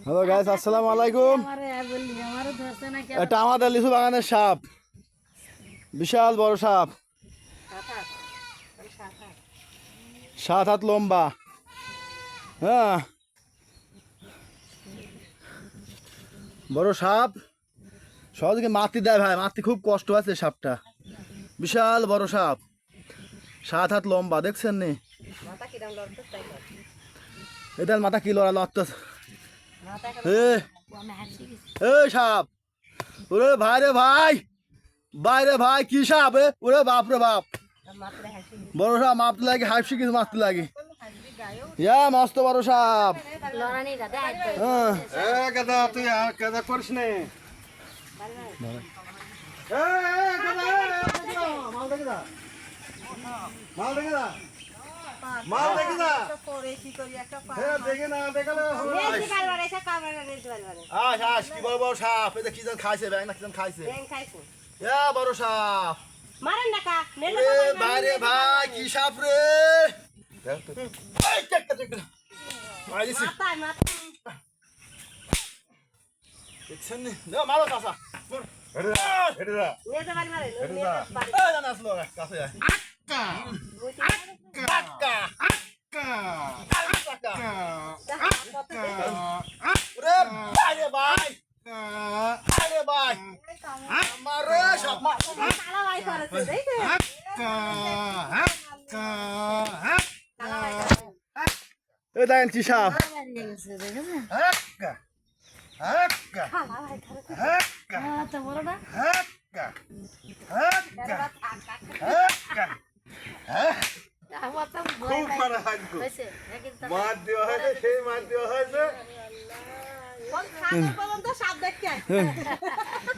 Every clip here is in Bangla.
হ্যালো গাইস, আসসালামু আলাইকুম। এটা আমাদের লিচু বাগানের সাপ, বিশাল বড় সাপ, 7 হাত লম্বা। হ্যাঁ, বড় সাপ। সহজে মারতে দেয় ভাই, মারতে খুব কষ্ট আছে সাপটা। বিশাল বড় সাপ, 7 হাত লম্বা, দেখছেন নি? এটার মাথা কি লড়া লড়তেছে। এই সাপ, ওরে ভাই রে ভাই, বাইরে ভাই, কি সাপ ওরে বাপ রে বাপ। বড় সাপ মারতে লাগে, হাইফ শিখিস মারতে লাগে। ইয়া মস্ত বড় সাপ। তুই কাদা করিস নে। কি বড় বড় সাপ, এটা কি জন খাইছে, ব্যাং না কি জন খাইছে। ইয়া বড় সাপ, বাইরে ভাই, কি সাপ রে। দেখছেন নি? মারো কাঁচা। দেখেন কি সাপ।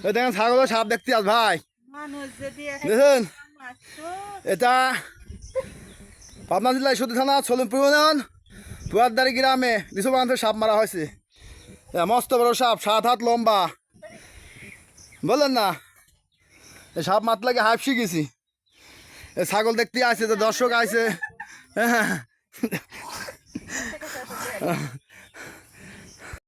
দেখেন ছাগলের সাপ দেখতে আস ভাই, দেখুন। এটা পাবনা জেলায় সদর থানা সলিমপুর ইউনিয়ন পুয়ারদারি গ্রামে লিচু বাগান থেকে সাপ মারা হয়েছে। মস্ত বড় সাপ, 7 হাত লম্বা, বললেন না? এই সাপ মারতে লাগে হাইপ শিখেছি। এই ছাগল দেখতে আসছে, তো দর্শক আইছে।